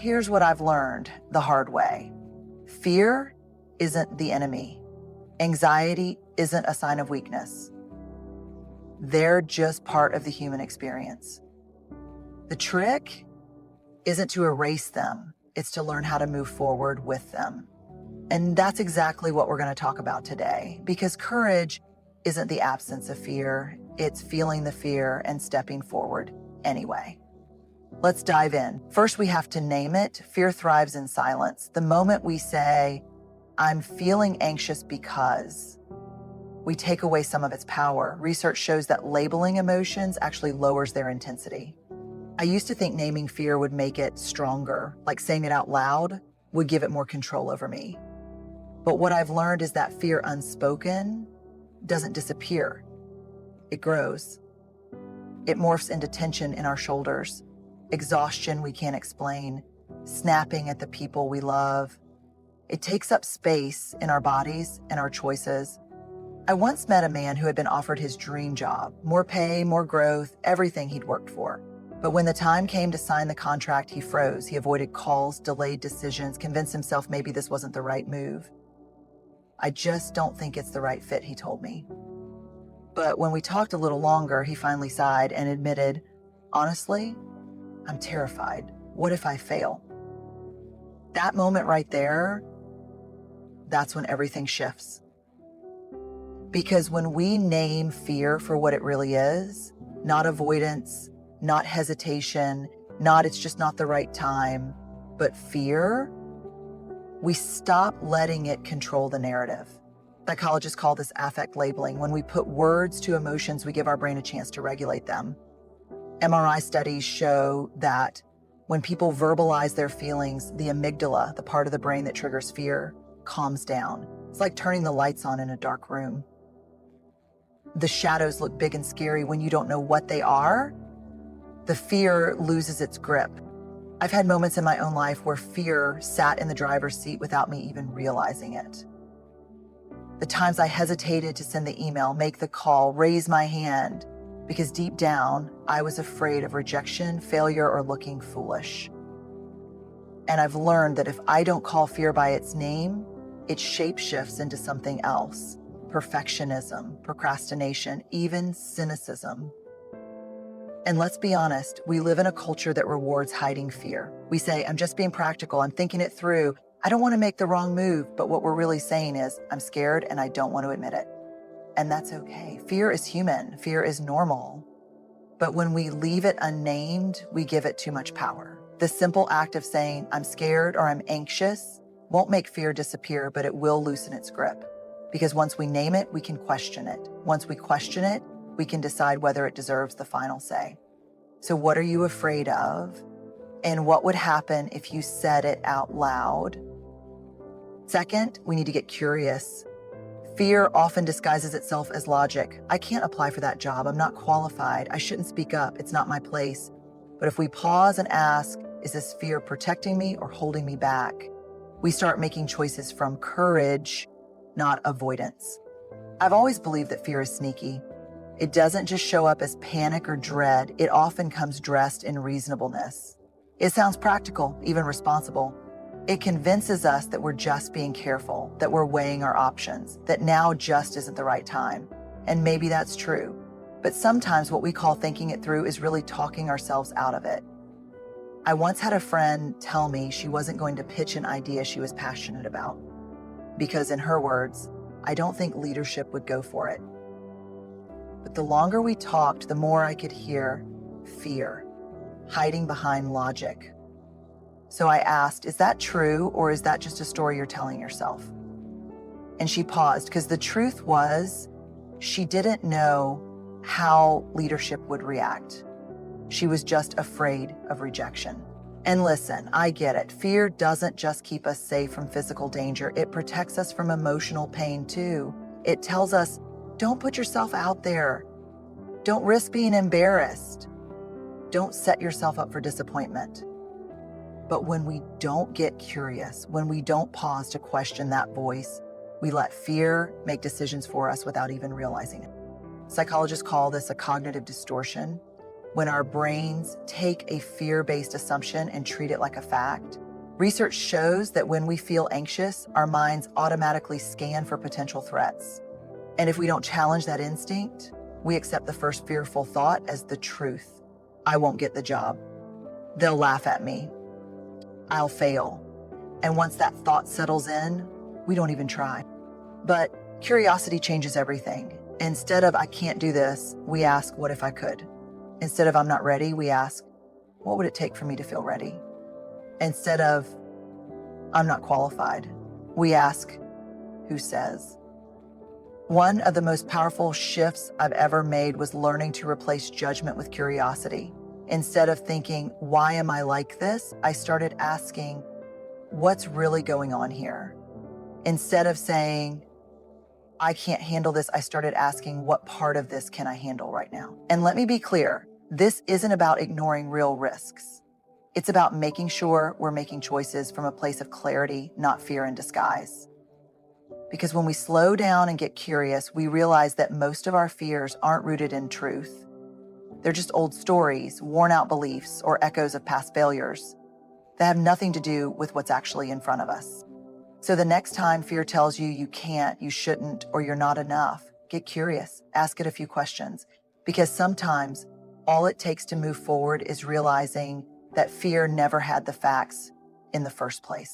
here's what I've learned the hard way. Fear isn't the enemy. Anxiety isn't a sign of weakness. They're just part of the human experience. The trick isn't to erase them. It's to learn how to move forward with them. And that's exactly what we're going to talk about today, because courage isn't the absence of fear. It's feeling the fear and stepping forward anyway. Let's dive in. First, we have to name it. Fear thrives in silence. The moment we say, I'm feeling anxious because, we take away some of its power. Research shows that labeling emotions actually lowers their intensity. I used to think naming fear would make it stronger, like saying it out loud would give it more control over me. But what I've learned is that fear unspoken doesn't disappear. It grows. It morphs into tension in our shoulders, exhaustion we can't explain, snapping at the people we love. It takes up space in our bodies and our choices. I once met a man who had been offered his dream job, more pay, more growth, everything he'd worked for. But when the time came to sign the contract, he froze. He avoided calls, delayed decisions, convinced himself maybe this wasn't the right move. I just don't think it's the right fit, he told me. But when we talked a little longer, he finally sighed and admitted, honestly, I'm terrified. What if I fail? That moment right there, that's when everything shifts. Because when we name fear for what it really is, not avoidance, not hesitation, not it's just not the right time, but fear, we stop letting it control the narrative. Psychologists call this affect labeling. When we put words to emotions, we give our brain a chance to regulate them. MRI studies show that when people verbalize their feelings, the amygdala, the part of the brain that triggers fear, calms down. It's like turning the lights on in a dark room. The shadows look big and scary when you don't know what they are. The fear loses its grip. I've had moments in my own life where fear sat in the driver's seat without me even realizing it. The times I hesitated to send the email, make the call, raise my hand, because deep down, I was afraid of rejection, failure, or looking foolish. And I've learned that if I don't call fear by its name, it shapeshifts into something else. Perfectionism, procrastination, even cynicism. And let's be honest, we live in a culture that rewards hiding fear. We say, I'm just being practical, I'm thinking it through, I don't want to make the wrong move, but what we're really saying is, I'm scared and I don't want to admit it. And that's okay. Fear is human, fear is normal. But when we leave it unnamed, we give it too much power. The simple act of saying, I'm scared or I'm anxious, won't make fear disappear, but it will loosen its grip. Because once we name it, we can question it. Once we question it, we can decide whether it deserves the final say. So what are you afraid of? And what would happen if you said it out loud? Second, we need to get curious. Fear often disguises itself as logic. I can't apply for that job. I'm not qualified. I shouldn't speak up. It's not my place. But if we pause and ask, is this fear protecting me or holding me back? We start making choices from courage, not avoidance. I've always believed that fear is sneaky. It doesn't just show up as panic or dread. It often comes dressed in reasonableness. It sounds practical, even responsible. It convinces us that we're just being careful, that we're weighing our options, that now just isn't the right time. And maybe that's true. But sometimes what we call thinking it through is really talking ourselves out of it. I once had a friend tell me she wasn't going to pitch an idea she was passionate about. Because in her words, I don't think leadership would go for it. But the longer we talked, the more I could hear fear, hiding behind logic. So I asked, is that true, or is that just a story you're telling yourself? And she paused, because the truth was, she didn't know how leadership would react. She was just afraid of rejection. And listen, I get it. Fear doesn't just keep us safe from physical danger. It protects us from emotional pain too. It tells us, don't put yourself out there. Don't risk being embarrassed. Don't set yourself up for disappointment. But when we don't get curious, when we don't pause to question that voice, we let fear make decisions for us without even realizing it. Psychologists call this a cognitive distortion. when our brains take a fear-based assumption and treat it like a fact. Research shows that when we feel anxious, our minds automatically scan for potential threats. And if we don't challenge that instinct, we accept the first fearful thought as the truth. I won't get the job. They'll laugh at me. I'll fail. And once that thought settles in, we don't even try. But curiosity changes everything. Instead of I can't do this, we ask, what if I could? Instead of I'm not ready, we ask, what would it take for me to feel ready? Instead of I'm not qualified, we ask, who says? One of the most powerful shifts I've ever made was learning to replace judgment with curiosity. Instead of thinking, why am I like this? I started asking, what's really going on here? Instead of saying, I can't handle this, I started asking, what part of this can I handle right now? And let me be clear, this isn't about ignoring real risks. It's about making sure we're making choices from a place of clarity, not fear in disguise. Because when we slow down and get curious, we realize that most of our fears aren't rooted in truth. They're just old stories, worn out beliefs, or echoes of past failures that have nothing to do with what's actually in front of us. So the next time fear tells you you can't, you shouldn't, or you're not enough, get curious, ask it a few questions. Because sometimes all it takes to move forward is realizing that fear never had the facts in the first place.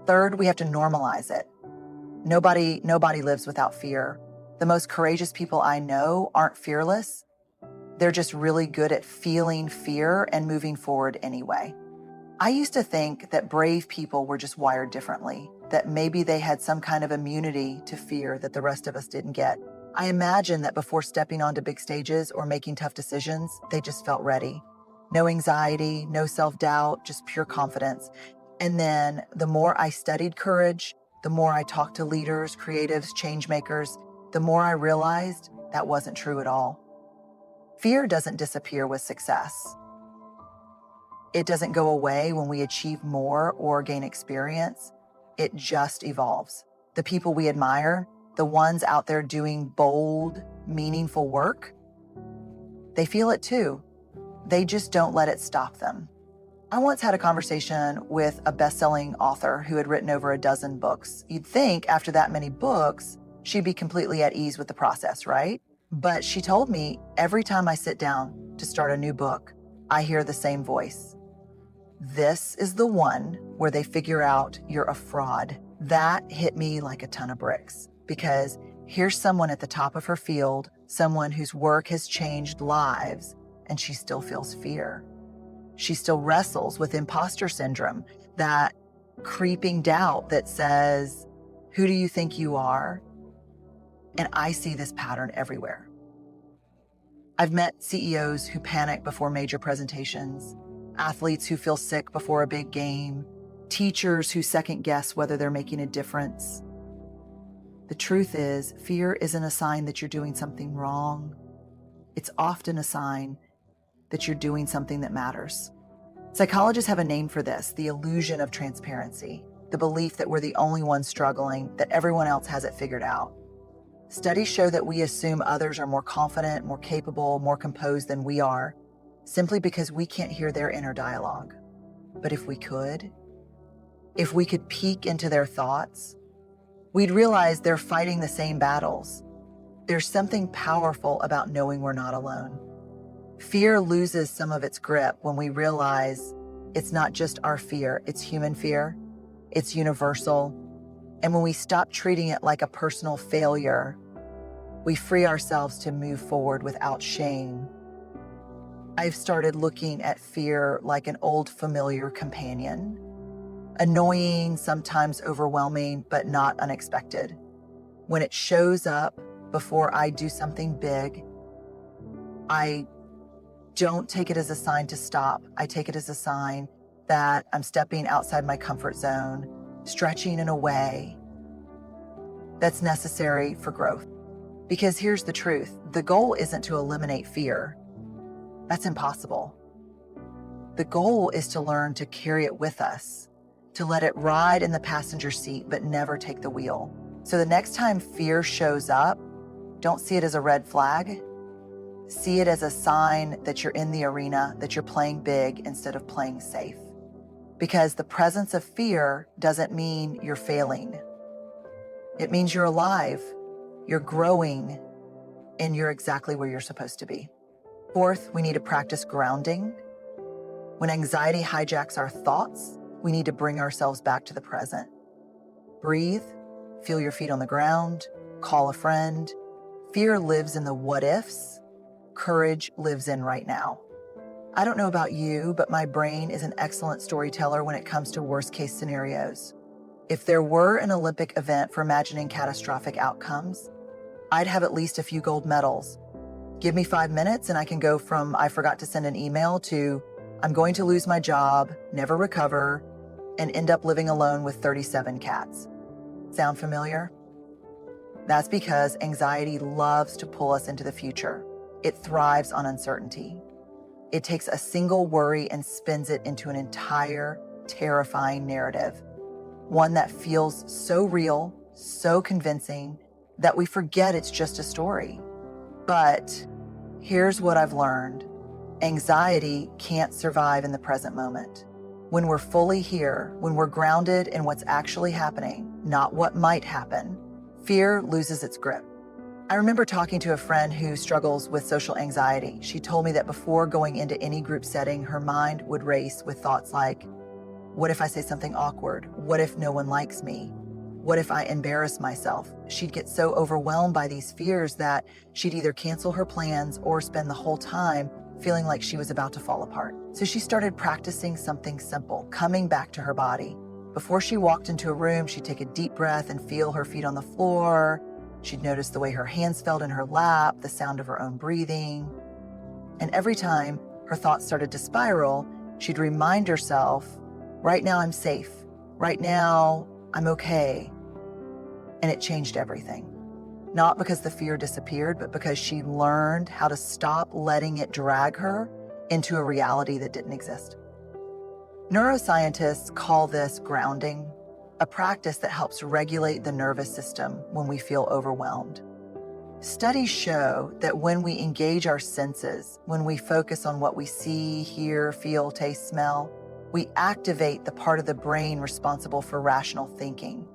Third, we have to normalize it. Nobody lives without fear. The most courageous people I know aren't fearless. They're just really good at feeling fear and moving forward anyway. I used to think that brave people were just wired differently, that maybe they had some kind of immunity to fear that the rest of us didn't get. I imagined that before stepping onto big stages or making tough decisions, they just felt ready. No anxiety, no self-doubt, just pure confidence. And then the more I studied courage, the more I talked to leaders, creatives, change makers, the more I realized that wasn't true at all. Fear doesn't disappear with success. It doesn't go away when we achieve more or gain experience. It just evolves. The people we admire, the ones out there doing bold, meaningful work, they feel it too. They just don't let it stop them. I once had a conversation with a best-selling author who had written over a dozen books. You'd think after that many books, she'd be completely at ease with the process, right? But she told me every time I sit down to start a new book, I hear the same voice. This is the one where they figure out you're a fraud. That hit me like a ton of bricks because here's someone at the top of her field, someone whose work has changed lives, and she still feels fear. She still wrestles with imposter syndrome, that creeping doubt that says, who do you think you are? And I see this pattern everywhere. I've met CEOs who panic before major presentations, athletes who feel sick before a big game, teachers who second guess whether they're making a difference. The truth is, fear isn't a sign that you're doing something wrong. It's often a sign that you're doing something that matters. Psychologists have a name for this, the illusion of transparency, the belief that we're the only ones struggling, that everyone else has it figured out. Studies show that we assume others are more confident, more capable, more composed than we are, simply because we can't hear their inner dialogue. But if we could peek into their thoughts, we'd realize they're fighting the same battles. There's something powerful about knowing we're not alone. Fear loses some of its grip when we realize it's not just our fear, it's human fear, it's universal. And when we stop treating it like a personal failure, we free ourselves to move forward without shame. I've started looking at fear like an old familiar companion, annoying, sometimes overwhelming, but not unexpected. When it shows up before I do something big, I don't take it as a sign to stop. I take it as a sign that I'm stepping outside my comfort zone, stretching in a way that's necessary for growth. Because here's the truth, the goal isn't to eliminate fear. That's impossible. The goal is to learn to carry it with us, to let it ride in the passenger seat, but never take the wheel. So the next time fear shows up, don't see it as a red flag. See it as a sign that you're in the arena, that you're playing big instead of playing safe. Because the presence of fear doesn't mean you're failing. It means you're alive, you're growing, and you're exactly where you're supposed to be. Fourth, we need to practice grounding. When anxiety hijacks our thoughts, we need to bring ourselves back to the present. Breathe, feel your feet on the ground, call a friend. Fear lives in the what ifs. Courage lives in right now. I don't know about you, but my brain is an excellent storyteller when it comes to worst case scenarios. If there were an Olympic event for imagining catastrophic outcomes, I'd have at least a few gold medals. Give me 5 minutes and I can go from I forgot to send an email to I'm going to lose my job, never recover, and end up living alone with 37 cats. Sound familiar? That's because anxiety loves to pull us into the future. It thrives on uncertainty. It takes a single worry and spins it into an entire terrifying narrative. One that feels so real, so convincing, that we forget it's just a story. But here's what I've learned. Anxiety can't survive in the present moment. When we're fully here, when we're grounded in what's actually happening, not what might happen, fear loses its grip. I remember talking to a friend who struggles with social anxiety. She told me that before going into any group setting, her mind would race with thoughts like, what if I say something awkward? What if no one likes me? What if I embarrass myself? She'd get so overwhelmed by these fears that she'd either cancel her plans or spend the whole time feeling like she was about to fall apart. So she started practicing something simple, coming back to her body. Before she walked into a room, she'd take a deep breath and feel her feet on the floor. She'd notice the way her hands felt in her lap, the sound of her own breathing. And every time her thoughts started to spiral, she'd remind herself, right now I'm safe. Right now I'm okay. And it changed everything. Not because the fear disappeared, but because she learned how to stop letting it drag her into a reality that didn't exist. Neuroscientists call this grounding, a practice that helps regulate the nervous system when we feel overwhelmed. Studies show that when we engage our senses, when we focus on what we see, hear, feel, taste, smell, we activate the part of the brain responsible for rational thinking.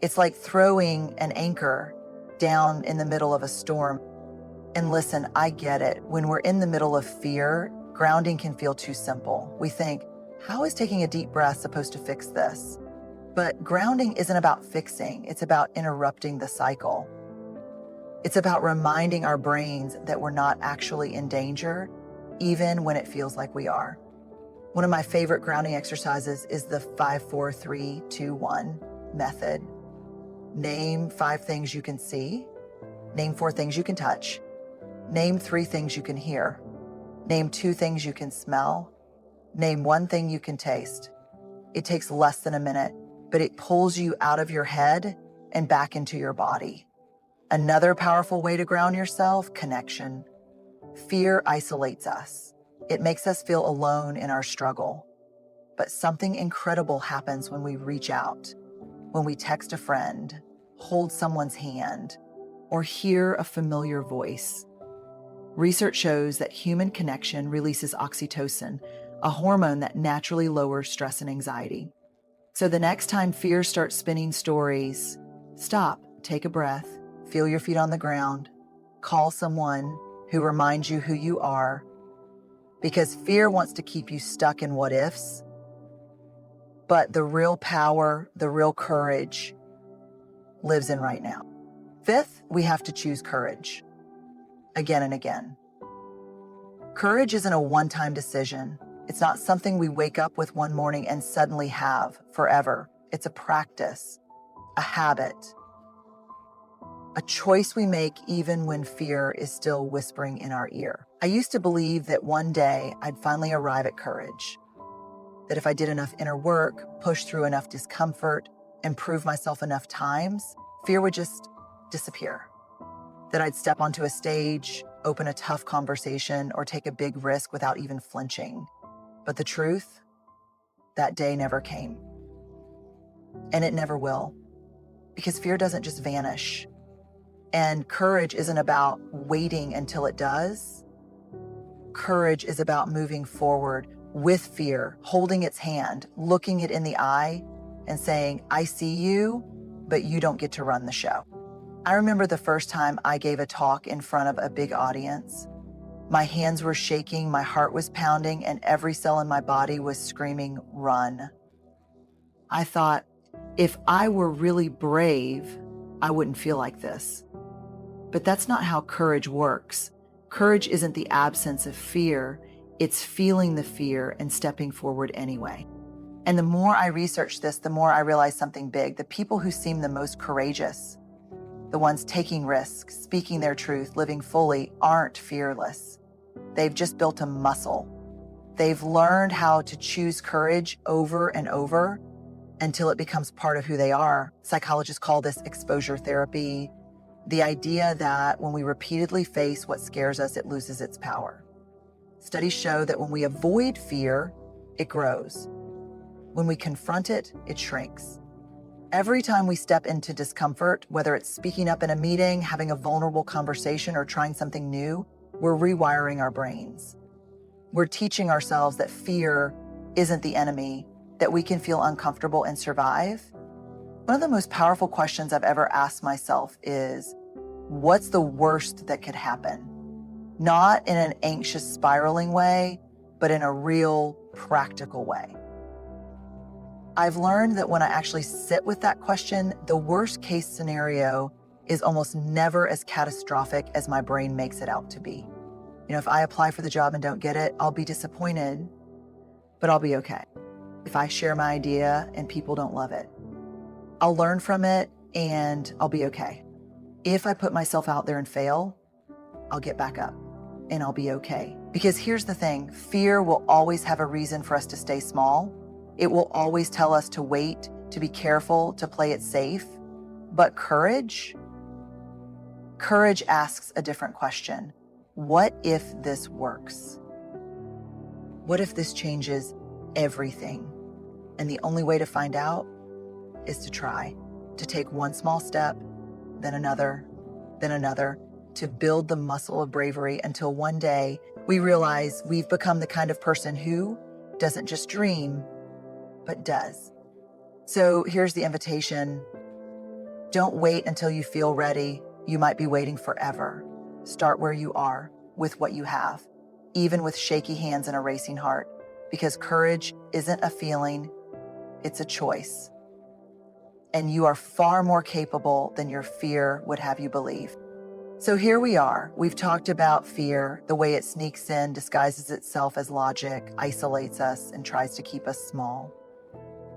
It's like throwing an anchor down in the middle of a storm. And listen, I get it. When we're in the middle of fear, grounding can feel too simple. We think, how is taking a deep breath supposed to fix this? But grounding isn't about fixing, it's about interrupting the cycle. It's about reminding our brains that we're not actually in danger, even when it feels like we are. One of my favorite grounding exercises is the 5-4-3-2-1 method. Name 5 things you can see. Name 4 things you can touch. Name 3 things you can hear. Name 2 things you can smell. Name 1 thing you can taste. It takes less than a minute, but it pulls you out of your head and back into your body. Another powerful way to ground yourself, connection. Fear isolates us. It makes us feel alone in our struggle. But something incredible happens when we reach out, when we text a friend, hold someone's hand, or hear a familiar voice. Research shows that human connection releases oxytocin, a hormone that naturally lowers stress and anxiety. So the next time fear starts spinning stories, stop, take a breath, feel your feet on the ground, call someone who reminds you who you are, because fear wants to keep you stuck in what ifs, but the real power, the real courage lives in right now. 5th, we have to choose courage again and again. Courage isn't a one-time decision. It's not something we wake up with one morning and suddenly have forever. It's a practice, a habit, a choice we make even when fear is still whispering in our ear. I used to believe that one day I'd finally arrive at courage, that if I did enough inner work, pushed through enough discomfort, and proved myself enough times, fear would just disappear. That I'd step onto a stage, open a tough conversation, or take a big risk without even flinching. But the truth, that day never came. And it never will. Because fear doesn't just vanish. And courage isn't about waiting until it does. Courage is about moving forward with fear, holding its hand, looking it in the eye, and saying, I see you, but you don't get to run the show. I remember the first time I gave a talk in front of a big audience. My hands were shaking, my heart was pounding, and every cell in my body was screaming, run. I thought, if I were really brave, I wouldn't feel like this. But that's not how courage works. Courage isn't the absence of fear, it's feeling the fear and stepping forward anyway. And the more I researched this, the more I realized something big. The people who seem the most courageous, the ones taking risks, speaking their truth, living fully, aren't fearless. They've just built a muscle. They've learned how to choose courage over and over until it becomes part of who they are. Psychologists call this exposure therapy. The idea that when we repeatedly face what scares us, it loses its power. Studies show that when we avoid fear, it grows. When we confront it, it shrinks. Every time we step into discomfort, whether it's speaking up in a meeting, having a vulnerable conversation, or trying something new, we're rewiring our brains. We're teaching ourselves that fear isn't the enemy, that we can feel uncomfortable and survive. One of the most powerful questions I've ever asked myself is, what's the worst that could happen? Not in an anxious, spiraling way, but in a real, practical way. I've learned that when I actually sit with that question, the worst case scenario is almost never as catastrophic as my brain makes it out to be. If I apply for the job and don't get it, I'll be disappointed, but I'll be okay. If I share my idea and people don't love it, I'll learn from it and I'll be okay. If I put myself out there and fail, I'll get back up and I'll be okay. Because here's the thing, fear will always have a reason for us to stay small. It will always tell us to wait, to be careful, to play it safe. But courage asks a different question. What if this works? What if this changes everything? And the only way to find out is to try, to take one small step, then another, to build the muscle of bravery until one day we realize we've become the kind of person who doesn't just dream, but does. So here's the invitation. Don't wait until you feel ready. You might be waiting forever. Start where you are, with what you have, even with shaky hands and a racing heart, because courage isn't a feeling, it's a choice. And you are far more capable than your fear would have you believe. So here we are. We've talked about fear, the way it sneaks in, disguises itself as logic, isolates us, and tries to keep us small.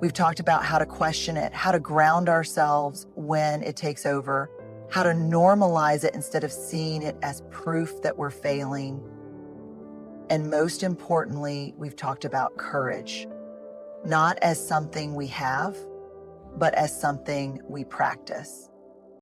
We've talked about how to question it, how to ground ourselves when it takes over, how to normalize it instead of seeing it as proof that we're failing. And most importantly, we've talked about courage, not as something we have, but as something we practice.